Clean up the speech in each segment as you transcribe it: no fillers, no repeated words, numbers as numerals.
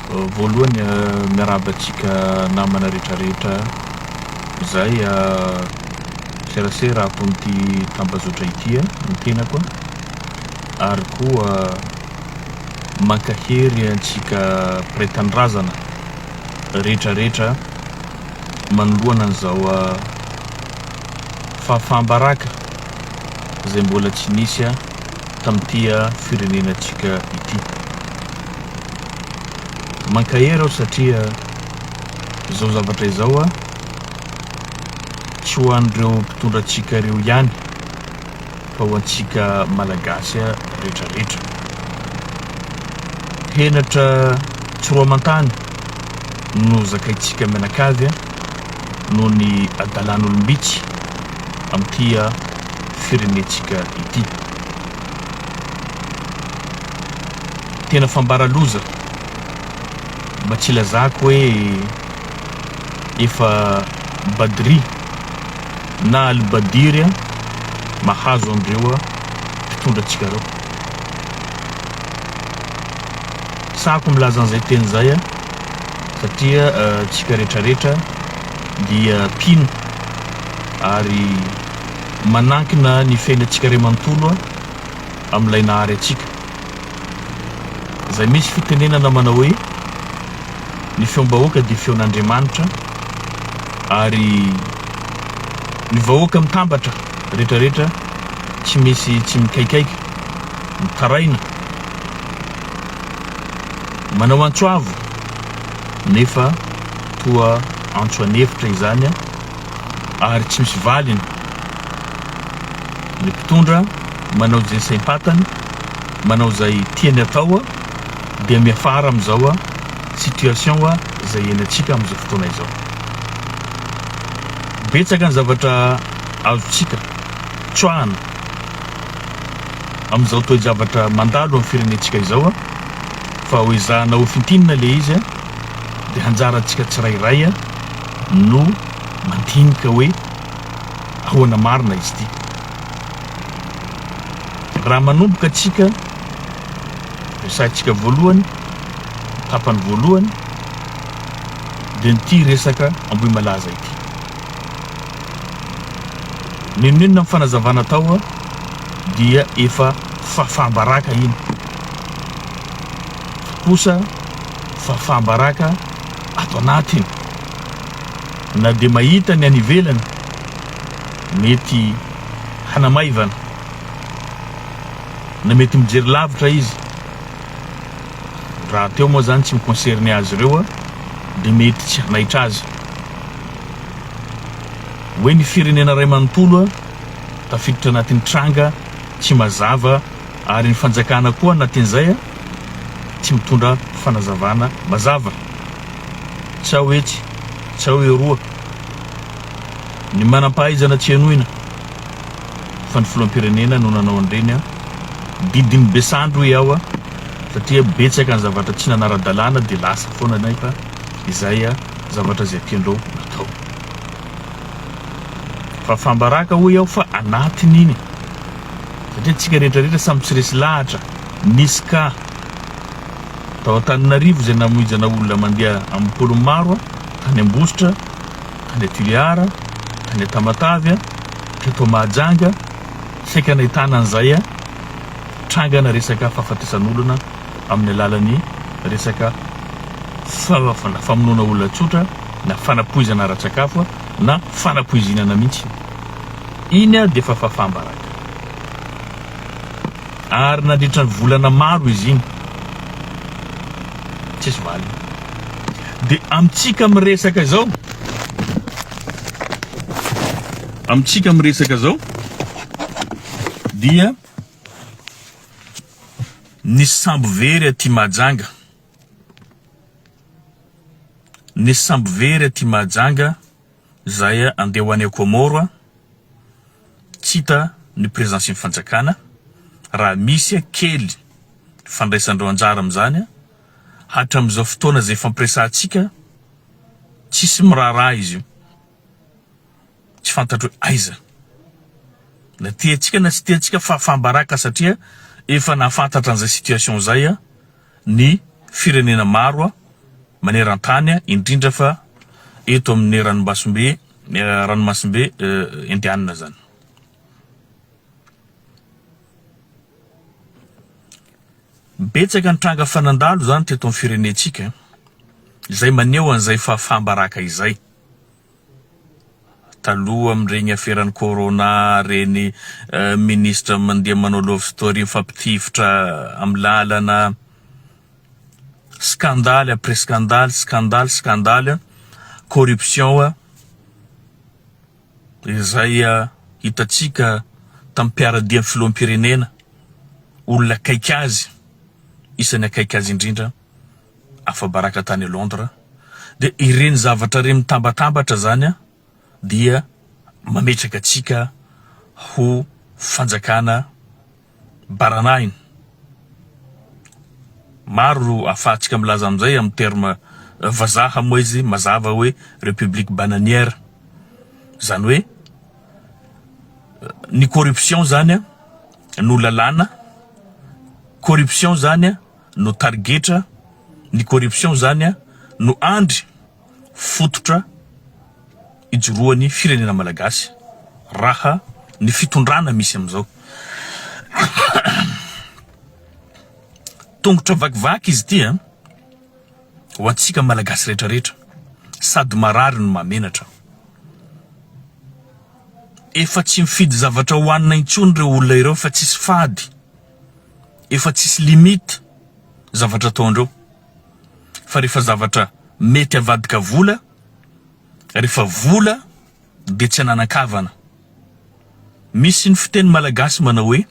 voalohany miaraba antsika namana rehetrarehetra izay serasera ako n'ity tambazotra ity ny tenako ary koa mankahery antsika mpiray-tanindrazana rehetrarehetra manoloana an'izao fahafahambaraka izay mbola tsy nisy tamin'ity firenenantsika ity. Mankahery aho satria izao zavatra izao tsy ho an'ireo mpitondra antsika ireo ihany fa ho antsika malagasy rehetrarehetra. Henatra tsy roa amantany no zakaintsika menakavy noho ny adalan'olombitsy amin'ity firenentsika ity. Tena fambaraloza mba tsy lazako hoe efa badry na albadiry mahazo andreo mpitondra antsika reo. Sako milaza an'izay teny zay satria tsika rehetrarehetra dia mpino ary manankina ny fiainantsika iray manontolo amin'ilay nahary antsika. Zay misy fitenenana manao hoe ny feom-bahoaka dia feon'Andriamanitra ary ny vahoaka mitambatra rehetrarehetra tsy misy tsy mikaikaiky mitaraina manao antsoavo nefa toa antso anefitra izany ary tsy misy valiny. Ny mpitondra manao izay saim-patany, manao izay tiany atao dia miafara amin'izao situation izay iainantsika amin'izao fotoana izao. Betsaka ny zavatra azontsika tsoahana amin'izao toe-javatra mandalo amin'ny firenentsika izao fa ho ezahana ho fintinina le izy dia hanjarantsika tsirairay no mandinika hoe ahoana marina izy ity. Raha manomboka atsika resahintsika voalohany tapany voalohany dia nyity resaka amboy malaza ity. Ninonina fanazavana tao dia efa fahafahambaraka iny kosa fahafahambaraka ato anatiny na dia mahita ny any ivelany mety hanamaivana na mety mijery lavitra izy. Raha teo moa zany tsy mikonserne azy ireo dia mety tsy hanaitra azy. Hoe ny firenena ray manontolo tafiditra anatin'ny tranga tsy mazava ary ny fanjakana koa anatin'izay tsy mitondra fanazavana mazava. Tsy hoe etsy, tsy hoe roa. Ny manam-pahaizana tsy hanohina fa ny filoham-pirenena no nanao an'ireny didiny besandro iaho satria betsaka ny zavatra tsy nanara-dalàna dia lasa foana nefa izay zavatra izay tiandreo natao. Fa fambaraka hoy aho fa anatiny iny satria tsika rehetrarehetra samy tsy resy lahatra nisy ka tao Antananarivo izay namoizana olona mandeha amin'ny pôlo maro tany Ambositra, tany Tuliara, tany Tamatavy, teto Mahajanga saika nahitana an'izay trangana resaka fahafatesan'olona amin'ny alalan'ny resaka famonoana olona tsotra na fanapoizana ara-tsakafo na fanapoizinana mihitsy. Iny dia fahafahambaraka ary nandritra ny volana maro izy iny tsisy valy. Dia amintsika miresaka izao dia nisy sambo very aty Mahajanga, nisy sambo very aty Mahajanga zay andeha ho any Komoro tsy hita ny prezensin'ny fanjakana. Raha misy kely fandraisandreo anjara amin'izany hatramin'izao fotoana izay fampiresantsika tsisy miraharaha izy io, tsy fantatro aiza na tiantsika na tsy tiantsika fahambaraka satria efa nafantatra an'izay situation zay ny firenena maro maneran-tany indrindra fa eto amin'ny ranomasimbe Indiana zany. Betsaka ny tranga fanandalo zany teto amin'ny firenentsika izay maneho an'izay fahambaraka izay. Taloha amin'ireny aferan'ny corona, reny ministra mandeha manao love story mifampitifitra amin'ny lalana, scandale après scandale, corruption izay hitatsika tamin'ny mpiara-dia amin'ny filoham-pirenena, olona akaiky azy, isany akaiky azy indrindra afa-baraka tany Londres, de ireny zavatra reny mitambatambatra zany dia mametraka atsika ho fanjakana baranahiny. Maro afahantsika milaza amin'izay amin'ny terme vazaha moa izy mazava hoe république bananière. Zany hoe ny corruption zany no lalàna, corruption zany no tarigetra, ny corruption zany no andry fototra ijoroan'ny firenena malagasy raha ny fitondrana misy am'izao. Tongotra vakivaky izy ity ho antsika malagasy rehetrarehetra, sady marary no mamenatra. Efa tsy mifidy zavatra hoanina intsony ireo olona ireo, fa tsisy fady, efa tsisy limite zavatra ataondreo. Fa rehefa zavatra mety avadika vola, rehefa vola dia tsy ananan-kavana. Misy ny fiteny malagasy manao hoe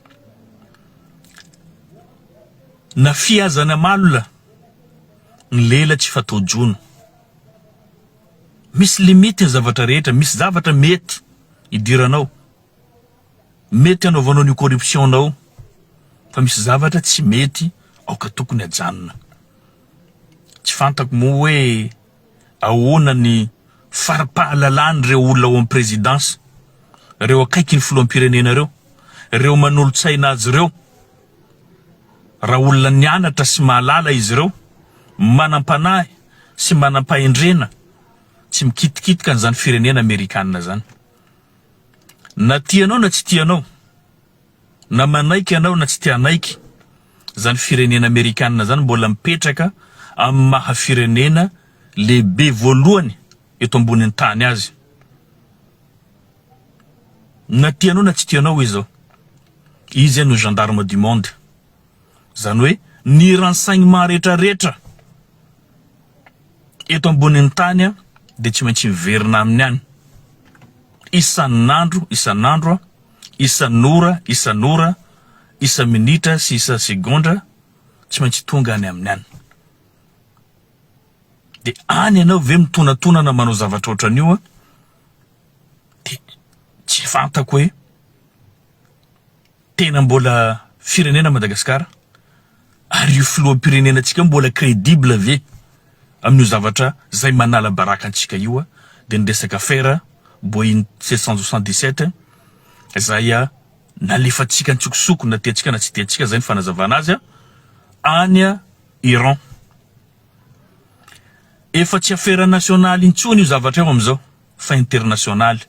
na fiazana malona ny lela tsy fatao jono. Misy limite ny zavatra rehetra, misy zavatra mety idiranao, mety anaovanao ny corruptionnao, fa misy zavatra tsy mety aoka tokony ajanona. Tsy fantako moa hoe ahoana ny farapahalalany ireo olona ao amin'ny présidence, ireo akaiky ny filoham-pirenena ireo manolo-tsaina azy ireo. Raha olona nianatra sy mahalala izy ireo, manam-panahy sy manam-pahendrena, tsy mikitikitika an'izany firenena Amerikanina zany. Na tianao na tsy tianao, na manaiky anao na tsy tianaiky, zany firenena Amerikanina zany mbola mipetraka amin'ny maha-firenena lehibe voalohany eto ambonin'ny tany azy. Na tianao na tsy tianao izao, izy no gendarme du monde. Zany hoe ny renseignement rehetrarehetra eto ambonin'ny tany dia tsy maintsy miverina aminy any. Isan'andro, isan'ora, isa-minitra sy isa-segondra, tsy maintsy tonga any aminy any. Dia any ianao ve mitonatonana manao zavatra ohatran'io, dia tsy fantako hoe tena mbola firenena Madagasikara, ary io filoham-pirenenantsika mbola crédible ve amin'io zavatra zay manala baraka antsika io, dia ny resaka affaire Boeing 777 izay nalefatsika antsokosoko, na tiatsika na tsy tiatsika, zay ny fanazavana azy any Iran. Efa tsy affaire nationale intsony io zavatra eo am'izao, fa internationale.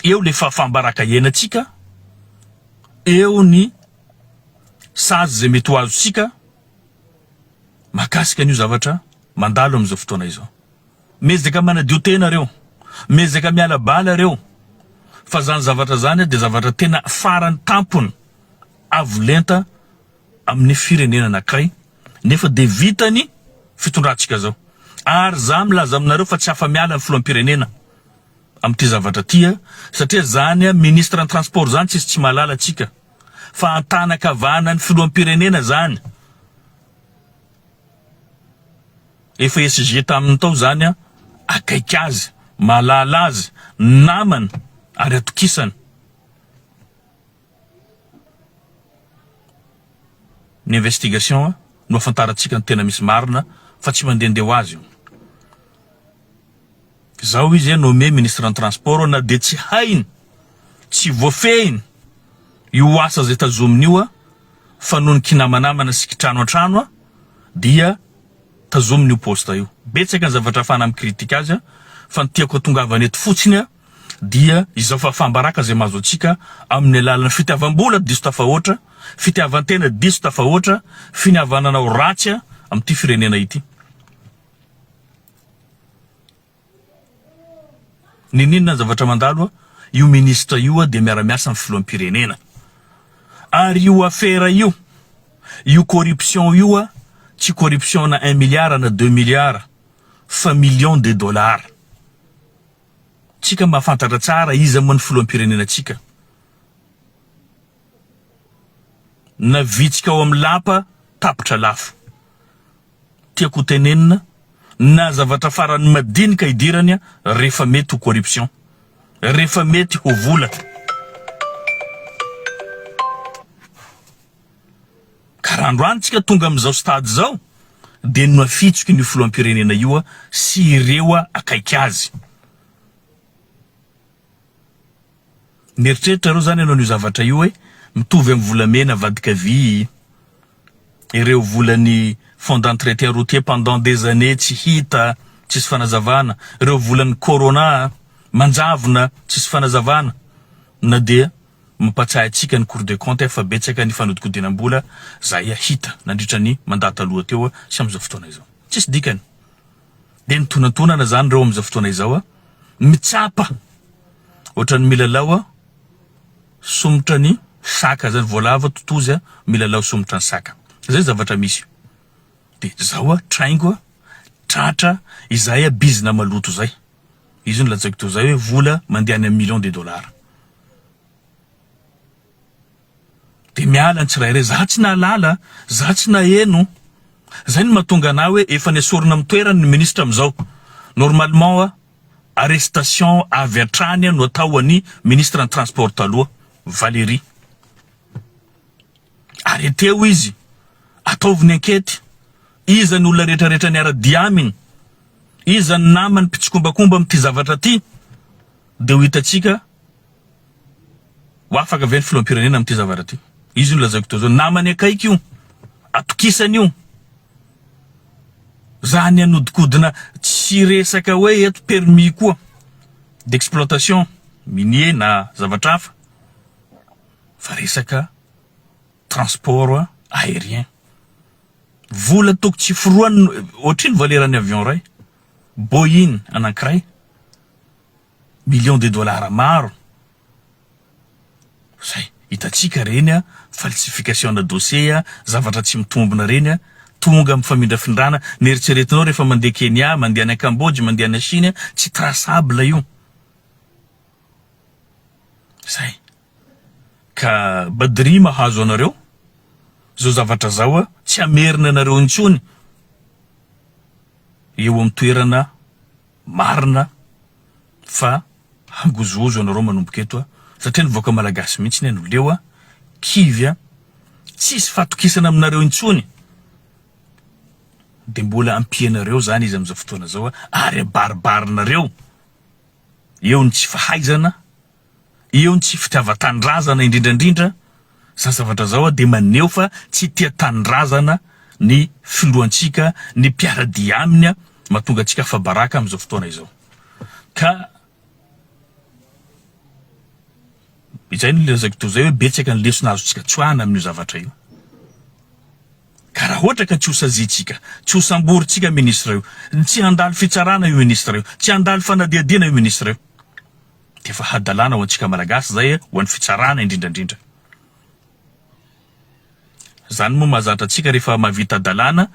Eo le fahambaraka iainantsika, eo ny sazy zay mety ho azontsika mahakasika an'io zavatra mandalo am'izao fotoana izao. Mezaka manadio tena reo, mezaka miala bala reo, fa zany zavatra zany dia zavatra tena farany tampony avolenta amin'ny firenena anankiray, nefa dia vitany fitondrantsika zao. Ary za milaza aminareo fa tsy afa-miala amin'ny filoham-pirenena amin'ity zavatra tia, satria zany ministre ny transport zany tsy mahalala atsika, fa antanakavana ny filoham-pirenena zany. Efa SG tamin'ny tao zany akaiky azy, mahalala azy, namany ary atokisany. Ny investigation no afantarantsika ny tena misy marina fa tsy mandehandeha ho azy io. Zao izy nommé ministre ny transport, na dia tsy hainy, tsy voafehiny io asa zay tazominy io, fa noho ny kinamanamana sy kitrano an-trano dia tazominy io posta io. Betsaka ny zavatra afahana mikritika azy fa ny tiako atongavany eto fotsiny dia izao fa fambaraka zay mahazo atsika amin'ny alalan'ny fitiavam-bola diso tafahoatra, fitiavan-tena diso tafahoatra, finiavananao ratsy amin'ity firenena ity. Ninina zavatra mandalo io ministra io dia miara-miasa amin'ny filoham-pirenena. Ary io affaire io corruption io tsy corruption na 1 milliard na 2 milliards fa millions de dollars. Tsika mahafantatra tsara izy moa ny filoham-pirenena tsika. Na vitsika ao amin'ny lapa tapitra lafo. Tiako tenenina na zavatra farany madinika idirany rehefa mety ho corruption, rehefa mety ho vola. Karandroany tsika tonga amin'izao stade zao dia no afitsika ny filoham-pirenena io sy ireo akaiky azy. Mieritreritra reo zany ianao ny zavatra io hoe mitovy amin'ny volamena vadika vy, ireo volan'ny fond d'entretien routier pendant des années tsy hita, tsisy fanazavana, ireo volan'ny corona manjavona tsisy fanazavana, na dia mampatsiahy atsika ny Cour des comptes fa betsaka ny fanodikodinam-bola zay hita nandritra ny mandata aloha teo sy amin'izao fotoana izao. Tsisy dikany. Dia nitonantonana zany reo amin'izao fotoana izao mitsapa ohatran'ny milalao somotra ny saka zany voalava totozy milalao somotra ny saka. Zay zavatra misy. Dia zao traingo tratra izay bizina maloto zay. Izy ny lazaiko teo zay hoe vola mandeha any millions de dollars. Dia miala ny tsirairay, za tsy nalala, za tsy naheno. Zay ny mahatonga na hoe efa nesorina amin'ny toerany ny ministra amin'izao. Normalement arrestation avy hatrany no atao ny ministra ny transport taloha, Valérie. Arreteo izy, ataoviny ankety. Iza ny olona rehetrarehetra niara-dia aminy, iza ny namany mpitsokombakomba amin'ity zavatra ty, dia ho hitatsika ho afaka avy ny filoham-pirenena amin'ity zavatra ty. Izy no lazaiko teo zao, namany akaiky io, atokisany io. Zany anodikodina tsy resaka hoe eto permis koa d'exploitation minier na zavatra hafa, fa resaka transport aérien. Vola toko tsy foroany ohatriny valerany avion ray, Boeing anankiray, millions de dollars maro. Zay hitatsika reny falsification na dossier zavatra tsy mitombona reny tonga amin'ny famindrafindrana. Nieritseretinao rehefa mandeha Kenya, mandeha any Cambodge, mandeha any Chine, tsy traçable io. Zay ka badri mahazo anareo zao zavatra zao tsy amerina anareo intsony eo amin'ny toerana marina fa hangozozo anareo manomboka eto satria ny voaka malagasy mihitsy ny leo kivy tsisy fatokisana aminareo intsony. Dia mbola ampianareo zany izy amin'izao fotoana zao ary baribarinareo. Eo ny tsy fahaizana, eo ny tsy fitiava-tanindrazana indrindrandrindra. Sa zavatra zao dia maneho fa tsy tia tanindrazana ny filohantsika, ny mpiara-dia aminy mahatonga antsika fabaraka amin'izao fotoana izao. Ka izay no lazaiko teo zay hoe betsaka ny lesona azontsika tsoahana amin'io zavatra io. Ka raha ohatra ka tsy ho saziantsika, tsy ho samborintsika ministra io, tsy handalo fitsarana io ministra io, tsy handalo fanadiadiana io ministra io, dia efa hadalana ho antsika malagasy zay ho an'ny fitsarana indrindrandrindra. Zany moa mahazatra antsika rehefa mahavita dalana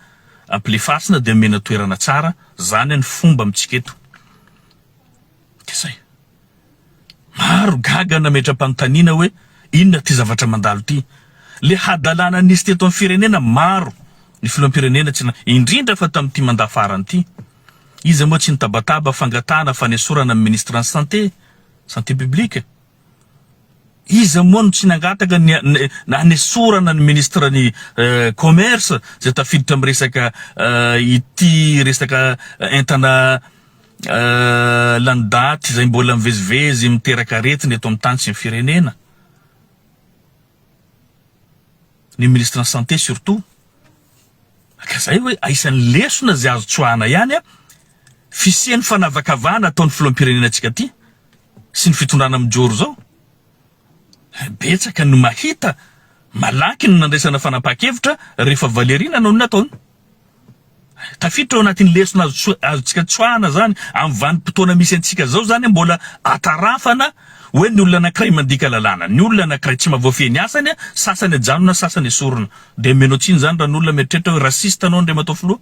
ampilefasina dia mena toerana tsara, zany ny fomba amintsika eto. Dia zay. Maro gaga nametra-panontaniana hoe inona ty zavatra mandalo ty. Le hadalana nisy teto amin'ny firenena maro. Ny filoham-pirenena tsy indrindra fa tamin'ity mandafarany ity. Izy moa tsy nitabataba fangatana fanesorana amin'ny ministre en santé publique. Izy moa no tsy nangataka nanesorana ny ministre ny commerce zay tafiditra amin'ny resaka ity resaka entana landaty zay mbola mivezivezy miteraka aretina eto amin'ny tany sy ny firenena. Ny ministre en santé surtout Ka zay hoe aisan'ny lesona zay azo tsoahana ihany fisian'ny fanavakavahana ataon'ny filoham-pirenenantsika ty sy ny fitondrana mijoro zao. Betsaka no mahita malaky no nandraisana fanapaha-kevitra rehefa Valerina no nataony. Tafiditra ao anatin'ny lesona azontsika tsoahana zany amin'ny vanim-potoana misy antsika zao zany mbola atarafana hoe ny olona anankiray mandika lalàna, ny olona anankiray tsy mahavoafeny asany, sasany ajanona, sasany esorona. De menao tsiny zany raha ny olona mieritreritra hoe rasista anao ndray matao filoha.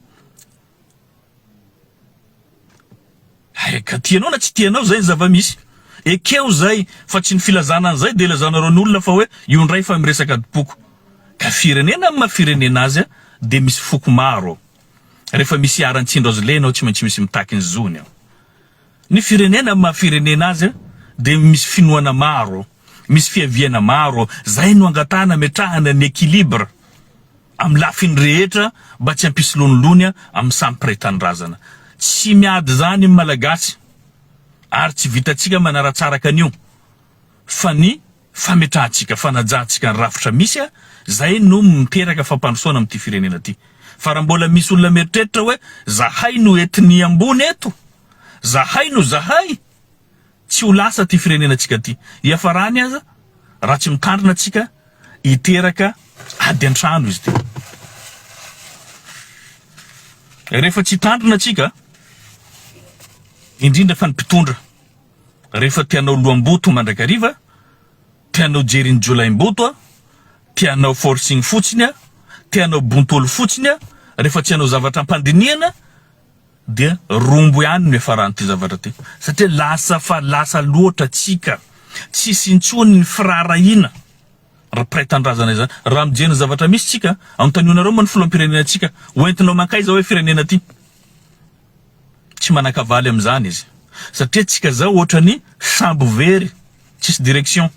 Ka tianao na tsy tianao zay zava-misy. Ekeo zay fa tsy ny filazana an'izay de ilazanareo ny olona fa hoe io ndray fa miresaka dipoko. Ka firenena amin'ny maha-firenena azy de misy foko maro. Rehefa misy aran-tsindro azy lenao tsy maintsy misy mitaky ny zony ao. Ny firenena amin'ny maha-firenena azy de misy finoana maro, misy fiaviana maro, zay no angatahana metrahana ny équilibre amin'ny lafiny rehetra mba tsy hampisy lonilony amin'ny samy mpiray-tanindrazana. Tsy miady zany amin'ny malagasy ary tsy vitantsika manaratsaraka an'io fa ny fametrahantsika, fanajantsika ny rafitra misy zay no miteraka fampandrosoana amin'ity firenena ty. Fa raha mbola misy olona mieritreritra hoe zahay no etnia ambony eto, zahay no zahay, tsy ho lasa ty firenenantsika ty. Iafarany aza raha tsy mitandrina tsika hiteraka ady an-trano izy ty. Rehefa tsy tandrina tsika indrindra fa ny mpitondra, rehefa tianao loam-boto mandrakariva, tianao jeriny jolaim-boto, tianao forcing fotsiny, tianao bontolo fotsiny, rehefa tianao zavatra ampandiniana dia rombo ihany no efarany ty zavatra ty. Satria lasa fa lasa loatra tsika, tsisy intsony ny firarahina raha piray-tandrazana izany. Raha mijeno zavatra misy tsika anontanianareo moa ny filoham-pirenena tsika hoentinao mankaiza hoe firenena ty, tsy manakavaly amin'izany izy. Satria tsika zao ohatrany sambo very tsisy direction.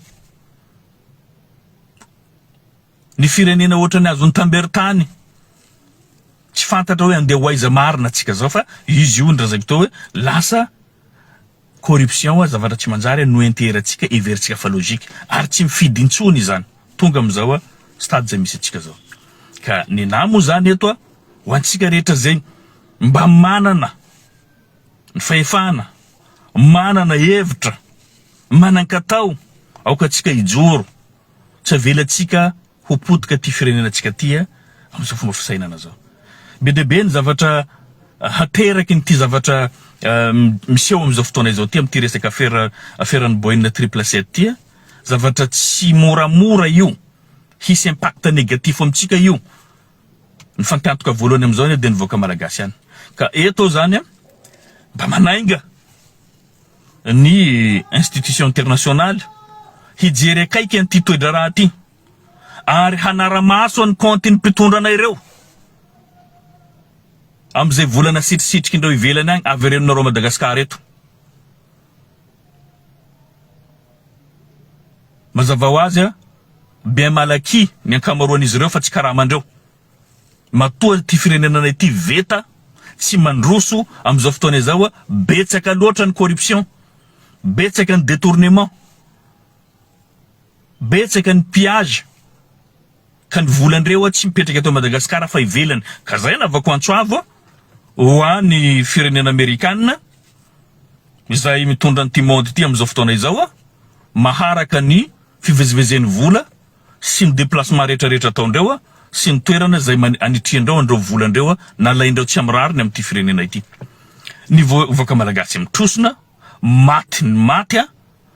Ny firenena ohatrany azony tamberitany tsy fantatra hoe andeha ho aiza marina tsika zao fa izy io ndra zay fotoa hoe lasa corruption zavatra tsy manjary no interatsika everitsika fa logika ary tsy mifidy intsony izany tonga am'izao stade zay misy atsika zao. Ka ny namo zany eto ho antsika rehetra zay mba manana ny fahefana, manana hevitra, manan-katao aoka tsika hijoro, tsy avelatsika ho potika ty firenenantsika ty am'izao fomba fisainana zao. Be de be ny zavatra hateraky ny ty zavatra miseho am'izao fotoana izao ty am'ty resaka aferan'ny Boeing 777 ty, zavatra tsy moramora io, hisy impact négatif amitsika io. Ny fantantoka voalohany am'izao de nivoaka malagasy ihany. Ka eto zany mba manainga ny institution internationale hijery akaiky an'ty toedra raha ty ary hanara-maso any compte-ny mpitondranay ireo am'izay volana sitrisitriky indreo ivelany agny averenonareo Madagasikara eto. Mazava ho azy bien malaky ny ankamaroan'izy ireo fa tsy karaha mandreo. Matoa ty firenenanay ty veta tsy mandroso am'izao fotoana izao betsaka loatra ny corruption, betsaka ny détournement, betsaka ny pillage. Ka ny volandreo tsy mipetraka eto Madagasikara fa ivelany. Ka zay navako antsoavo ho an'ny firenena Amerikanina izay mitondra ny ty monde ty am'izao fotoana izao maharaka ny fivezivezen'ny vola sy ny déplacement rehetrarehetra ataondreo sy ny toerana zay anitriandreo andreo volandreo nalaindreo tsy amrariny am'ty firenena ity. Ny voaka malagasy mitrosona maty ny maty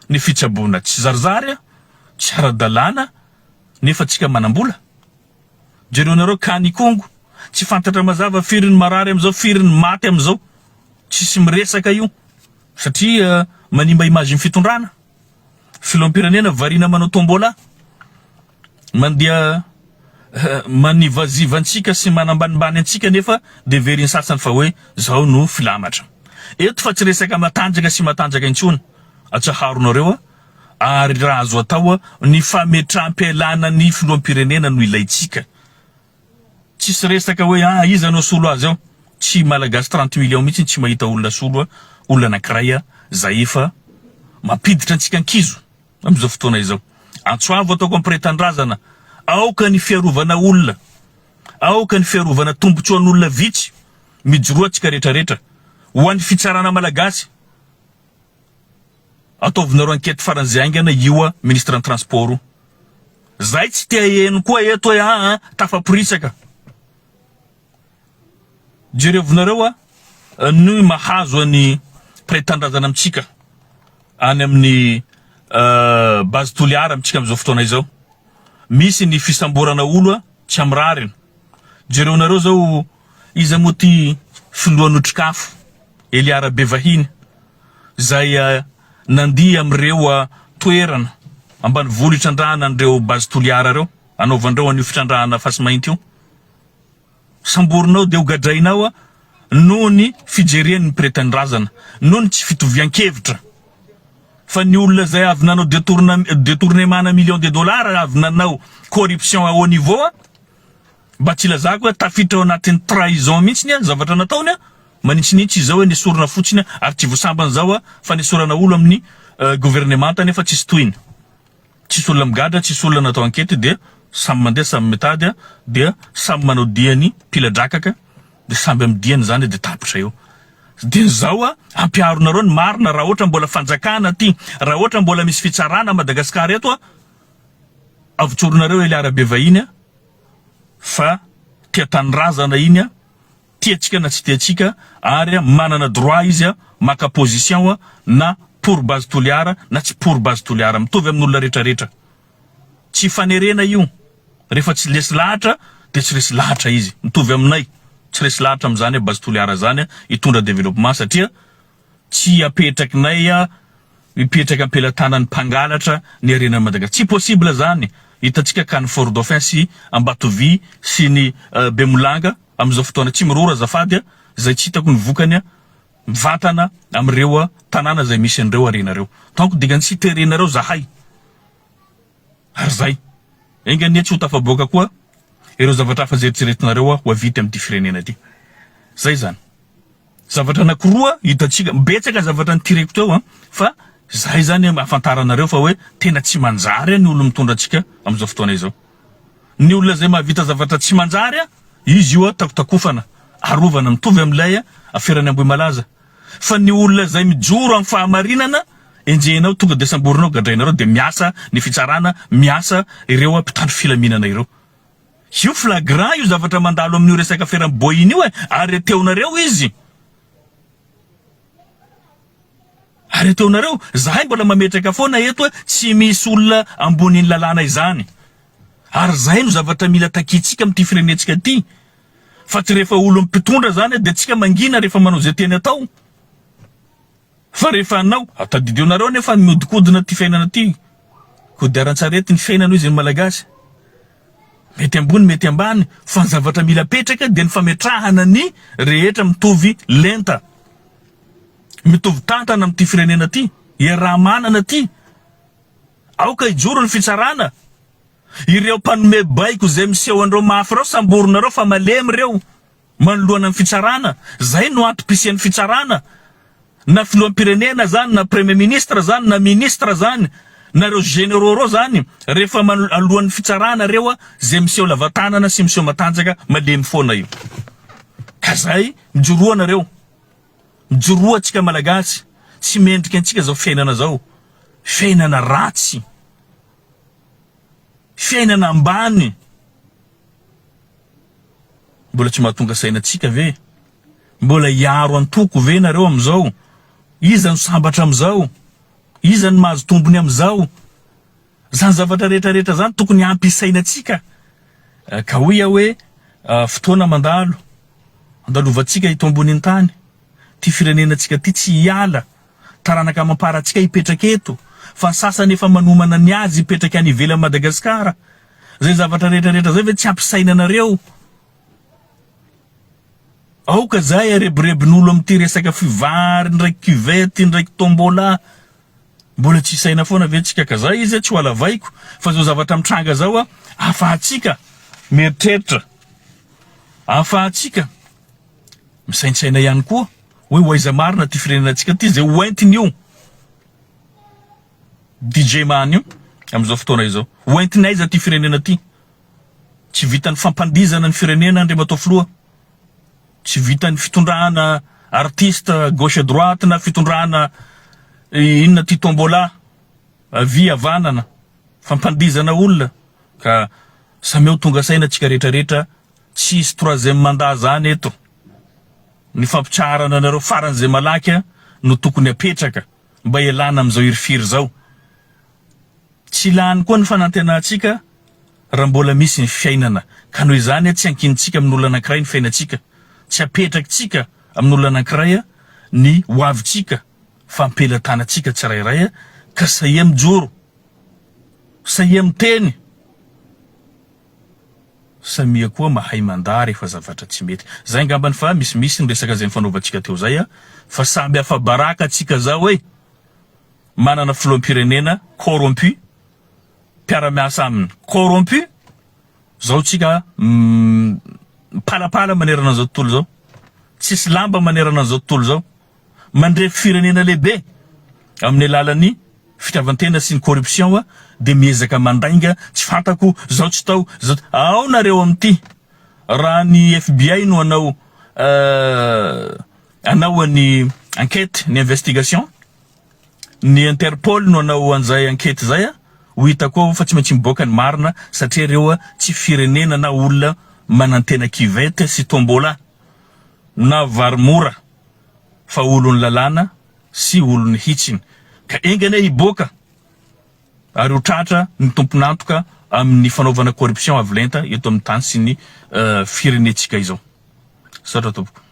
ny fitsabona tsy zarizary tsy ara-dalàna nefa tsika manambola. Jeronareo kany Kongo tsy fantatra mazava firy ny marary am'izao, firy ny maty am'izao, tsisy miresaka io satria manimba image ny fitondrana. Filoham-pirenena varina manao tombola, mandia manivazivantsika sy manambanimbany antsika nefa de veriny sasany fa hoe zao no filamatra. Eto fa tsy resaka matanjaka sy matanjaka intsony atsaharonareo ary raha azo atao ny fametram-pialana ny filoham-pirenena no ilaitsika. Tsisy resaka hoe iza anao solo azy ao, tsy malagasy 30 millions mihitsy tsy mahita olona solo, olona anankiray zay efa mampiditra antsika ankizo am'izao fotoana izao. Antsoavo ataoko ampiray-tandrazana aoka ny fiarovana olona, aoka ny fiarovana tombotsoa an'olona vitsy mijoroantsika rehetrarehetra ho an'ny fitsarana malagasy. Ataovinareo ankety faran'izay aingana io ministre ny transport. Zay tsy tia eno koa eto hoe tafaporisaka. Jerevinareo ny mahazo any pretandrazana amitsika any amin'ny base toliara amitsika am'izao fotoana izao. Misy ny fisamborana olo tsy amrariny. Jerevinareo zao iza moa ty filoan'otrikafo Eliara Bevahiny zay nandihy amreo toerana ambany volo itrandrahana andreo base toliara reo anaovandreo an'io fitrandrahana fasy mainty io. Samborinao de ho gadrainao noho ny fijerian'ny pretendrazana, noho ny tsy fitovian-kevitra. Fa ny olona zay avy nanao détournement millions de dollars avy nanao corruption à haut niveau mba tsy lazako hoe tafiditra ao anatin'ny trahison mihitsy zavatra nataony manintsinintsy izao hoe nesorana fotsiny ary tsy voasambana zao fa nesorana olo amin'ny gouvernement nefa tsisy toiny. Tsisy olona migadra, tsisy olona natao ankety de samy mandeha samy metady de samy manao diany piladrakaka de samby amin'ny diany zany de tapitra eo. De zao ampiaronareo ny marina raha ohatra mbola fanjakana ty, raha ohatra mbola misy fitsarana Madagasikara eto avotsoronareo Eliara Bevahiny fa tia tanindrazana iny tiatsika na tsy tiatsika ary manana droit izy maka position na pour base toliara na tsy pour base toliara mitovy amin'olona rehetrarehetra. Tsy fanerena io. Rehefa tsy lesy lahatra de tsy resy lahatra izy. Mitovy aminay. Tsy resy lahatra am'zany base toliara zany hitondra développement satria tsy apetrakinay mipetraka ampelantanan'ny mpangalatra ny arenan'i Madagasikara. Tsy possible zany. Hitatsika kany Fort Dauphin sy Ambatovy sy ny Bemolanga am'izao fotoana tsy mirora zafady zay tsy hitako ny vokany mivantana am'ireo tanàna zay misy an'ireo arenareo. Donc dikan'ny tsy terenareo zahay. Ary zay. Engany tsy ho tafaboaka koa ireo zavatra hafa jeritreretinareo ho avity amin'ity firenena ty. Zay zany. Zavatra anankiroa hitatsika betsaka zavatra nitireko teo fa zay zany afantaranareo fa hoe tena tsy manjary ny olo mitondra atsika am'izao fotoana izao. Ny olona zay mahavita zavatra tsy manjary izy io takotakofana arovana mitovy am'ilay aferany Ambohimalaza. Fa ny olona zay mijoro amin'ny fahamarinana enjenao tonga de samborinao gadrainareo de miasa ny fitsarana, miasa ireo mpitandro filaminana ireo. Io flagrant io zavatra mandalo amin'io resaka feram-boiny io areteonareo izy. Areteonareo zahay mbola mametraka foana eto tsy misy olona ambonin'ny lalàna izany. Ary zay no zavatra mila takitsika amin'ity firenentsika ty. Fa tsy rehefa olo mpitondra zany de tsika mangina rehefa manao zay teny atao. Fa rehefa anao tadidionareo nefa miodikodina ty fiainana ty. Kodiaran-tsarety ny fiainana izy ny malagasy. Mety ambony mety ambany fa ny zavatra mila petraka de ny fametrahana ny rehetra mitovy lenta. Mitovy tantana amin'ity firenena ty, iaraha-manana ty. Aoka ijoro ny fitsarana. Ireo mpanome baiko zay miseho andreo mafy reo samborinareo fa malemy reo manoloana ny fitsarana. Zay no antopisian'ny fitsarana. Na filoham-pirenena zany, na premier ministre zany, na ministre zany, na reo généraux reo zany, rehefa alohan'ny fitsarana reo zay miseho lavatanana sy miseho matanjaka malemy foana io. Ka zay mijoroana reo. Mijoroa atsika malagasy tsy mendrika antsika zao fiainana zao. Fiainana ratsy. Fiainana ambany. Mbola tsy mahatonga sainatsika ve? Mbola iaro antoko ve nareo am'izao? Iza no sambatra am'izao? Iza no mahazo tombony am'izao? Zany zavatra rehetrarehetra zany tokony ampisainatsika. Ka hoia hoe fotoana mandalo. Andalovantsika hito ambonin'ny tany. Ty firenenantsika ty tsy hiala. Taranaka mamparatsika hipetraka eto. Fa sasany efa manomana ny azy hipetraka any ivelan'i Madagasikara. Zay zavatra rehetrarehetra zay ve tsy ampisainanareo? Aoka zay arebirebin'olo amin'ity resaka fivary, ndraiky cuvette, ndraiky tombola. Mbola tsy saina foana ve tsika ka zay izy tsy ho alavaiko. Fa zao zavatra mitranga zao afahatsika mieritreritra. Afahatsika misaintsaina ihany koa hoe hoaiza marina ty firenenantsika ty zay hoentiny io. DJ Man io am'izao fotoana izao. Hoentinaiza ty firenena ty. tsy vitan'ny fampandizana ny firenena Andriamatao filoha, tsy vitan'ny fitondrahana artiste gauche droite na fitondrahana inona ty tombola avy avanana fampandizana olona ka sameo tonga saina tsika rehetrarehetra tsisy troisième mandat zany eto. Ny fampitsarana anareo faran'izay malaky no tokony apetraka mba ialana am'izao irifiry zao. Tsy lany koa ny fanantenantsika raha mbola misy ny fiainana ka noho izany tsy ankinitsika amin'olona anankiray ny fiainantsika, tsy apetrakintsika amin'olona anankiray ny hoavintsika fa ampelantanantsika tsirairay ka saia mijoro, saia miteny, samia koa mahay mandà rehefa zavatra tsy mety. Zay ngambany fa misy ny resaka zay fanaovantsika teo zay fa samby hafa baraka atsika zao hoe manana filoham-pirenena corrompu, mpiara-miasa aminy corrompu, zao tsika palapala manerana zao tontolo zao, tsisy lamba manerana zao tontolo zao, mandrefy firenena lehibe amin'ny alalan'ny fitiavantena sy ny corruption de miezaka mandainga tsy fantako zao tsy tao zao ao nareo amty raha ny FBI no anao ny enquête ny investigation, ny Interpol no anao an'izay enquête zay ho hita koa fa tsy maintsy miboaka ny marina satria reo tsy firenena na olona manantena kivete sy tombola na varimora fa olon'ny lalàna sy olon'ny hitsiny ka engana hiboaka ary ho tratra ny tomponantoka amin'ny fanaovana corruption avolenta eto amin'ny tany sy ny firenetsika izao. Satra tompoko.